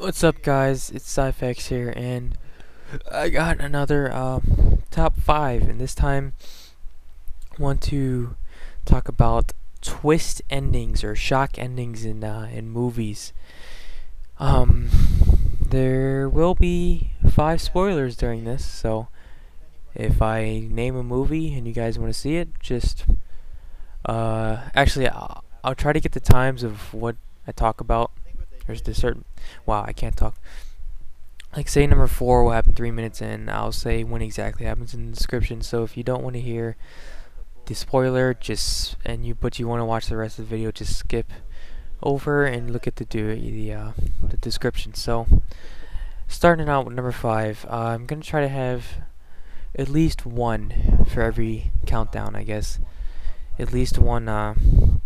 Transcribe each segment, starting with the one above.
What's up, guys? It's SciFX here, and I got another top 5, and this time I want to talk about twist endings or shock endings in movies. Um, there will be 5 spoilers during this, so if I name a movie and you guys want to see it, just actually I'll try to get the times of what I talk about. There's this certain wow, I can't talk. Like, say number 4 will happen 3 minutes in. I'll say when exactly happens in the description. So if you don't want to hear the spoiler, but you want to watch the rest of the video, just skip over and look at the description. So starting out with number 5, I'm gonna try to have at least one for every countdown, I guess. At least one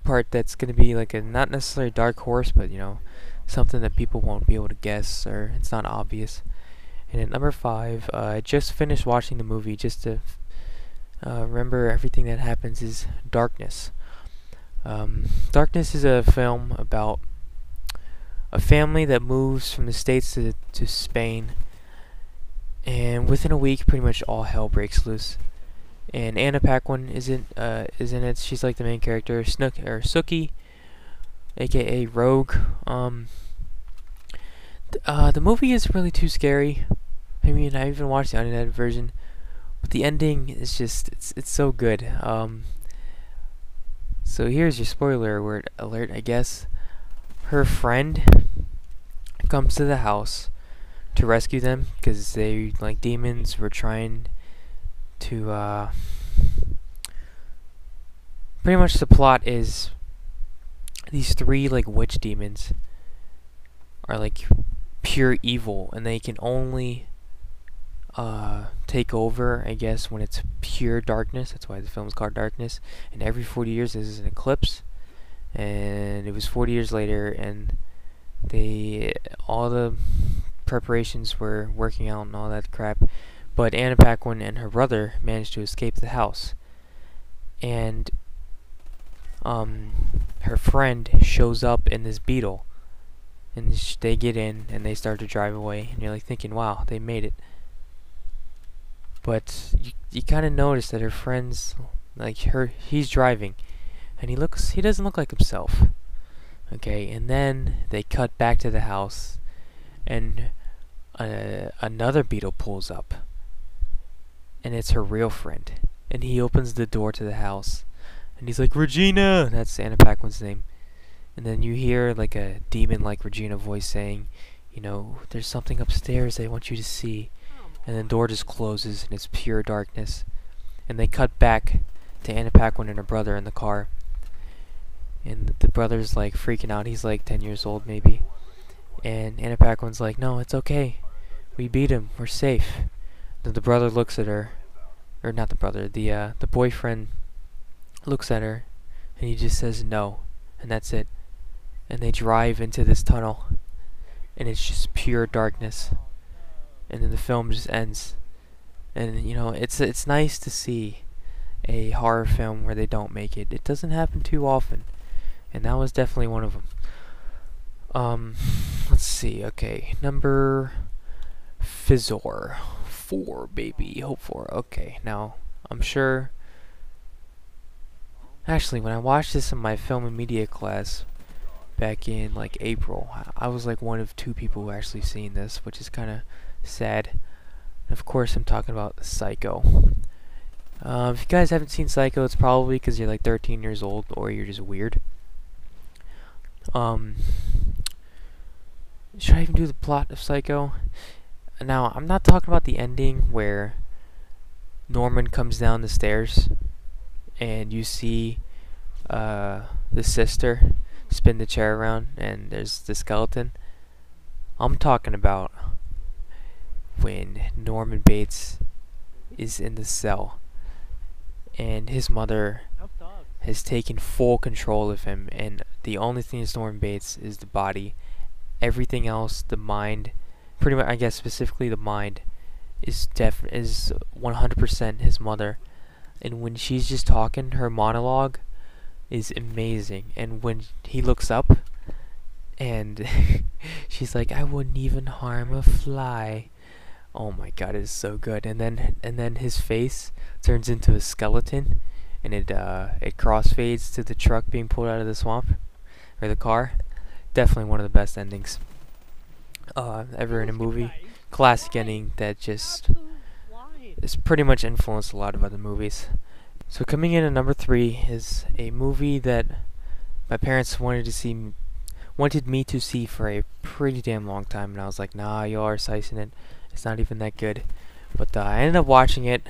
part that's gonna be like a not necessarily a dark horse, but something that people won't be able to guess, or it's not obvious. And at number 5, I just finished watching the movie just to remember everything that happens, is Darkness. Darkness is a film about a family that moves from the States to Spain, and within a week pretty much all hell breaks loose. And Anna Paquin is in it. She's like the main character, Sookie, aka Rogue. The movie isn't really too scary. I mean, I even watched the unedited version, but the ending is just it's so good. So here's your spoiler alert, I guess. Her friend comes to the house to rescue them because they, like demons, were trying to pretty much the plot is these 3 like witch demons are like pure evil, and they can only take over, I guess, when it's pure darkness. That's why the film's called Darkness. And every 40 years there's an eclipse, and it was 40 years later, and all the preparations were working out and all that crap, but Anna Paquin and her brother managed to escape the house, and her friend shows up in this beetle, and they get in and they start to drive away, and you're like thinking, wow, they made it. But you kind of notice that her friend's like he's driving, and he doesn't look like himself. Okay, and then they cut back to the house, and another beetle pulls up, and it's her real friend, and he opens the door to the house, and he's like, Regina! That's Anna Paquin's name. And then you hear like a demon-like Regina voice saying, there's something upstairs I want you to see. And the door just closes, and it's pure darkness. And they cut back to Anna Paquin and her brother in the car. And the brother's like freaking out. He's like 10 years old maybe. And Anna Paquin's like, no, it's okay. We beat him. We're safe. Then the brother looks at her. Or not the brother. The boyfriend looks at her. And he just says no. And that's it. And they drive into this tunnel, and it's just pure darkness, and then the film just ends. And it's nice to see a horror film where they don't make it. It doesn't happen too often, and that was definitely one of them. Let's see. Okay, number Fizzor 4, baby. Hope 4. Okay, now I'm sure. Actually, when I watched this in my film and media class back in like April, I was like one of 2 people who actually seen this, which is kind of sad. And of course, I'm talking about Psycho. If you guys haven't seen Psycho, it's probably because you're like 13 years old, or you're just weird. Should I even do the plot of Psycho? Now, I'm not talking about the ending where Norman comes down the stairs and you see the sister spin the chair around and there's the skeleton. I'm talking about when Norman Bates is in the cell and his mother has taken full control of him, and the only thing that's Norman Bates is the body. Everything else, the mind, pretty much, I guess specifically the mind, is 100% his mother. And when she's just talking, her monologue is amazing. And when he looks up and she's like, I wouldn't even harm a fly. Oh my god, it is so good. And then his face turns into a skeleton, and it crossfades to the truck being pulled out of the swamp or the car. Definitely one of the best endings ever in a movie. Classic ending that just has pretty much influenced a lot of other movies. So coming in at number 3 is a movie that my parents wanted me to see for a pretty damn long time, and I was like, nah, y'all are sizing it. It's not even that good. But I ended up watching it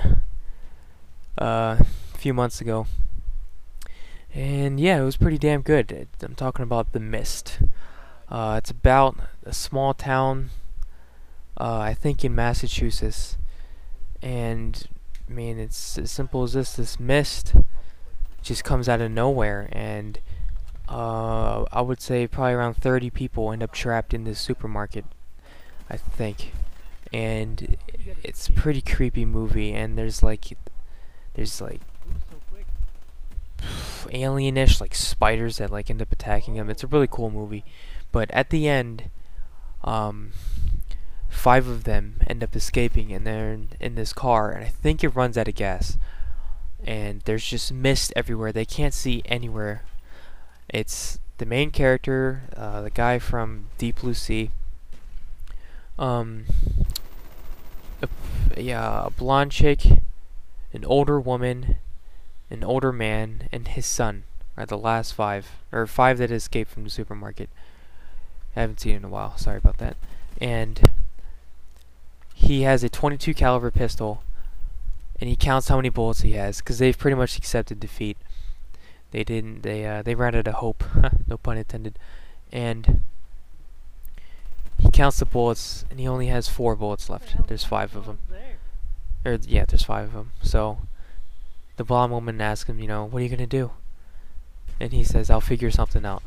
a few months ago, and yeah, it was pretty damn good. I'm talking about The Mist. It's about a small town, I think in Massachusetts, and I mean, it's as simple as this. This mist just comes out of nowhere, and I would say probably around 30 people end up trapped in this supermarket, I think. And it's a pretty creepy movie, and there's like alienish like spiders that like end up attacking them. It's a really cool movie. But at the end, 5 of them end up escaping, and they're in this car, and I think it runs out of gas. And there's just mist everywhere. They can't see anywhere. It's the main character, the guy from Deep Blue Sea. A blonde chick, an older woman, an older man, and his son are the last 5, or 5 that escaped from the supermarket. I haven't seen it in a while. Sorry about that. And he has a .22 caliber pistol, and he counts how many bullets he has, because they've pretty much accepted defeat. They ran out of hope. No pun intended. And he counts the bullets, and he only has 4 bullets left. There's 5 of them. There's 5 of them. So the blonde woman asks him, what are you gonna do? And he says, I'll figure something out.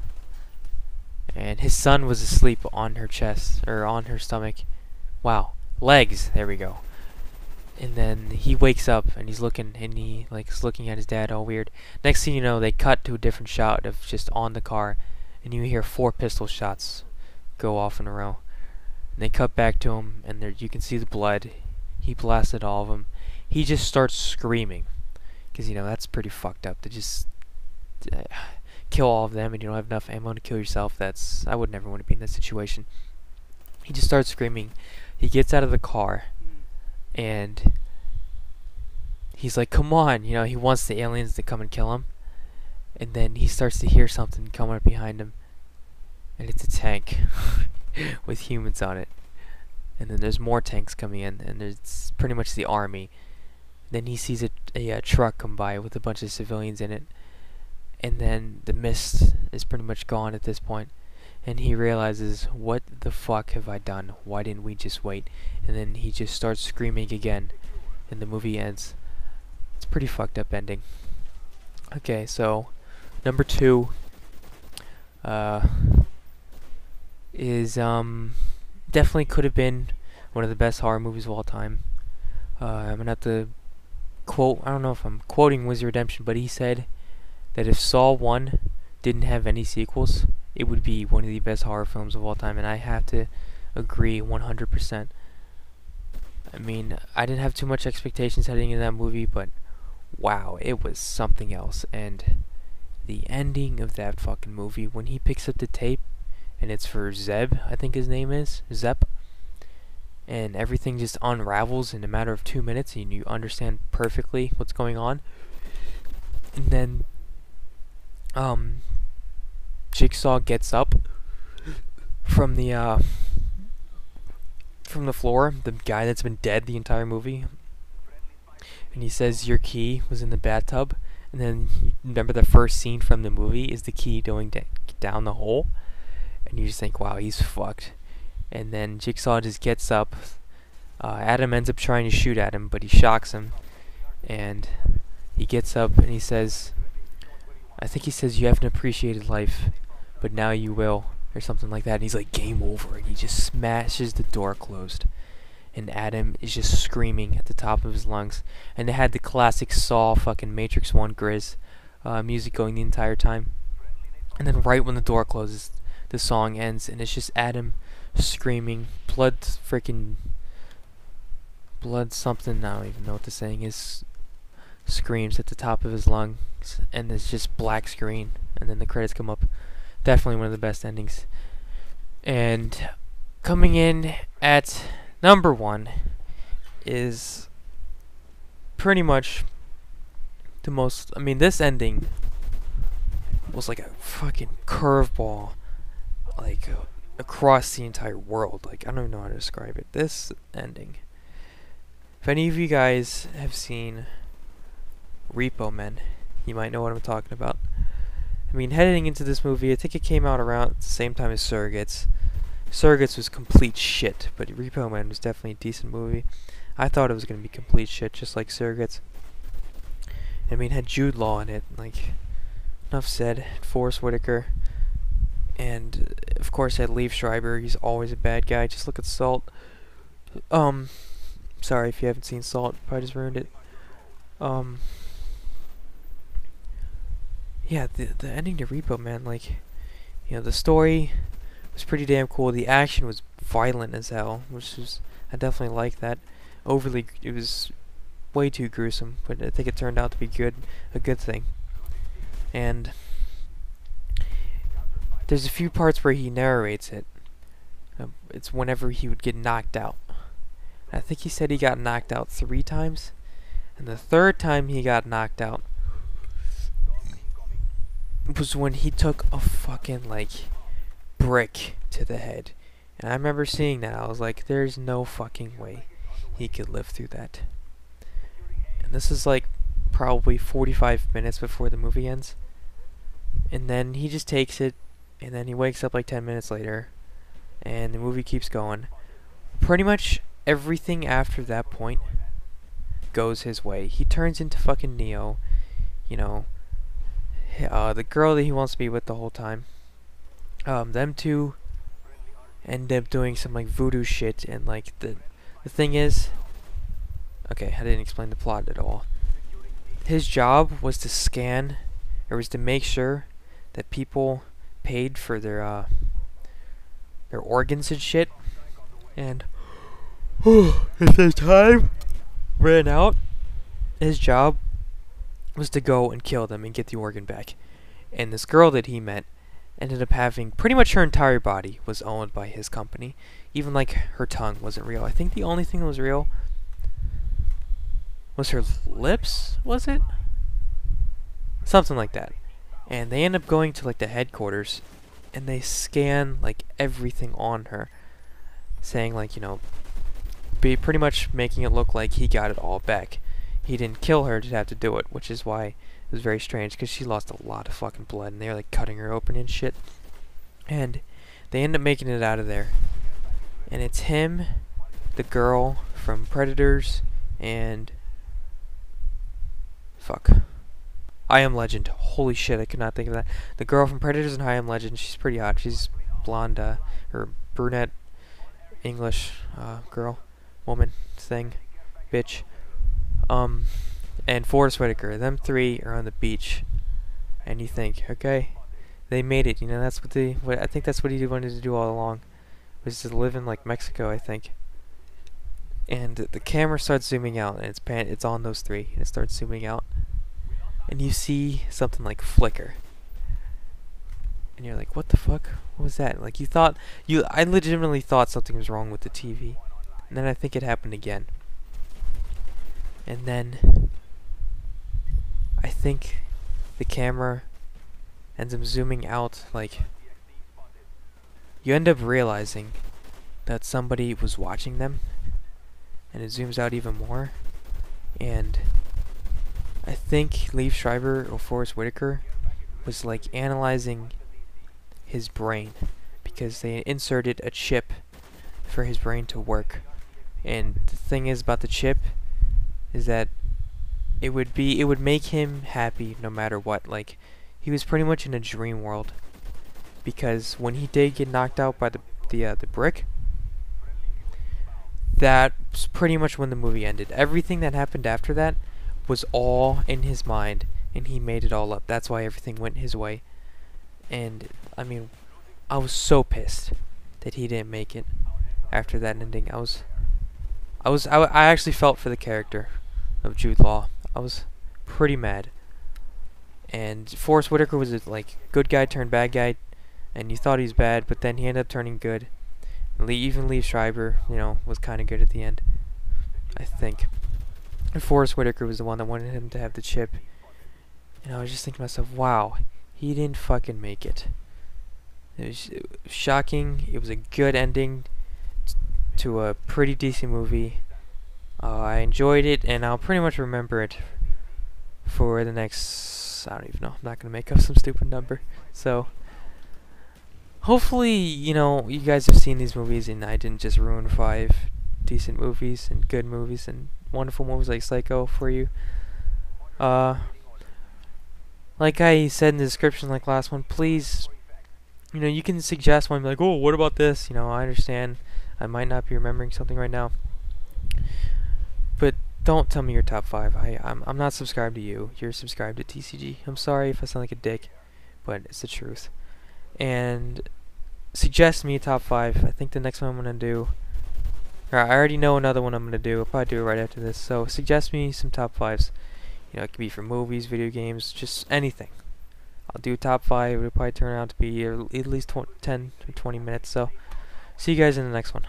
And his son was asleep on her chest, or on her stomach. Wow, legs. There we go. And then he wakes up, and he's looking at his dad all weird. Next thing you know, they cut to a different shot of just on the car, and you hear 4 pistol shots go off in a row. And they cut back to him, and there you can see the blood. He blasted all of them. He just starts screaming, because that's pretty fucked up to just kill all of them, and you don't have enough ammo to kill yourself. I would never want to be in that situation. He just starts screaming. He gets out of the car, and he's like, come on, he wants the aliens to come and kill him. And then he starts to hear something coming up behind him, and it's a tank with humans on it. And then there's more tanks coming in, and there's pretty much the army. Then he sees a truck come by with a bunch of civilians in it, and then the mist is pretty much gone at this point, and he realizes, what the fuck have I done? Why didn't we just wait? And then he just starts screaming again, and the movie ends. It's a pretty fucked up ending. Okay, so number 2 is definitely could have been one of the best horror movies of all time. I'm gonna have to quote, I don't know if I'm quoting Wizard Redemption, but he said that if Saw 1 didn't have any sequels, it would be one of the best horror films of all time, and I have to agree 100%. I mean, I didn't have too much expectations heading into that movie, but wow, it was something else. And the ending of that fucking movie, when he picks up the tape, and it's for Zeb, I think his name is, Zep, and everything just unravels in a matter of 2 minutes, and you understand perfectly what's going on. And then Jigsaw gets up from the floor, the guy that's been dead the entire movie, and he says, your key was in the bathtub. And then you remember the first scene from the movie is the key going down the hole, and you just think, wow, he's fucked. And then Jigsaw just gets up. Adam ends up trying to shoot at him, but he shocks him, and he gets up and he says, I think he says, you haven't appreciated life, but now you will, or something like that. And he's like, game over, and he just smashes the door closed. And Adam is just screaming at the top of his lungs. And they had the classic Saw fucking Matrix 1 Grizz music going the entire time. And then right when the door closes, the song ends, and it's just Adam screaming, blood something, I don't even know what the saying is, screams at the top of his lungs, and it's just black screen, and then the credits come up. Definitely one of the best endings. And coming in at number 1 is pretty much the most, I mean, this ending was like a fucking curveball, like across the entire world. Like, I don't even know how to describe it. This ending. If any of you guys have seen Repo Men, you might know what I'm talking about. I mean, heading into this movie, I think it came out around the same time as Surrogates. Surrogates was complete shit, but Repo Man was definitely a decent movie. I thought it was going to be complete shit, just like Surrogates. I mean, it had Jude Law in it, like, enough said. Forrest Whitaker, and of course it had Liev Schreiber. He's always a bad guy. Just look at Salt. Sorry if you haven't seen Salt, probably just ruined it. Yeah, the ending to Repo Man, like, you know, the story was pretty damn cool. The action was violent as hell, which was, I definitely like that. It was way too gruesome, but I think it turned out to be a good thing. And there's a few parts where he narrates it. It's whenever he would get knocked out. I think he said he got knocked out 3 times, and the 3rd time he got knocked out was when he took a fucking, like, brick to the head. And I remember seeing that. I was like, there's no fucking way he could live through that. And this is like probably 45 minutes before the movie ends. And then he just takes it, and then he wakes up like 10 minutes later, and the movie keeps going. Pretty much everything after that point goes his way. He turns into fucking Neo, you know, the girl that he wants to be with the whole time. Them two end up doing some like voodoo shit, and like the thing is, okay, I didn't explain the plot at all. His job was to scan, or was to make sure that people paid for their organs and shit, and if their time ran out, his job was to go and kill them and get the organ back. And this girl that he met ended up having pretty much her entire body was owned by his company. Even like her tongue wasn't real. I think the only thing that was real was her lips, was it? Something like that. And they end up going to like the headquarters, and they scan like everything on her, saying like, you know, pretty much making it look like he got it all back. He didn't kill her to have to do it, which is why it was very strange, because she lost a lot of fucking blood, and they were like cutting her open and shit. And they end up making it out of there. And it's him, the girl from Predators, and fuck, I Am Legend. Holy shit, I could not think of that. The girl from Predators and I Am Legend. She's pretty hot. She's blonde, or brunette, English girl, woman, thing, bitch. And Forrest Whitaker. Them 3 are on the beach, and you think, okay, they made it. You know, that's what I think that's what he wanted to do all along, was to live in like Mexico, I think. And the camera starts zooming out, and it's on those 3, and it starts zooming out, and you see something like flicker, and you're like, what the fuck? What was that? Like, I legitimately thought something was wrong with the TV, and then I think it happened again, and then I think the camera ends up zooming out. Like, you end up realizing that somebody was watching them, and it zooms out even more, and I think Liev Schreiber or Forrest Whitaker was like analyzing his brain, because they inserted a chip for his brain to work. And the thing is about the chip is that it would make him happy no matter what. Like, he was pretty much in a dream world, because when he did get knocked out by the brick, that was pretty much when the movie ended. Everything that happened after that was all in his mind, and he made it all up. That's why everything went his way. And I mean, I was so pissed that he didn't make it after that ending. I actually felt for the character of Jude Law. I was pretty mad. And Forrest Whitaker was a like good guy turned bad guy, and you thought he was bad, but then he ended up turning good. Even Liev Schreiber, was kind of good at the end, I think. And Forrest Whitaker was the one that wanted him to have the chip. And I was just thinking to myself, wow, he didn't fucking make it. It was shocking. It was a good ending to a pretty decent movie. I enjoyed it, and I'll pretty much remember it for the next, I don't even know, I'm not going to make up some stupid number. So, hopefully, you guys have seen these movies and I didn't just ruin 5 decent movies and good movies and wonderful movies like Psycho for you. Like I said in the description like last one, please, you can suggest one, like, oh, what about this? I understand I might not be remembering something right now. But don't tell me your top 5. I'm not subscribed to you. You're subscribed to TCG. I'm sorry if I sound like a dick, but it's the truth. And suggest me a top 5. I think the next one I'm going to do, or I already know another one I'm going to do. I'll probably do it right after this. So suggest me some top 5s. It could be for movies, video games, just anything. I'll do top 5. It'll probably turn out to be at least 10 to 20 minutes. So see you guys in the next one.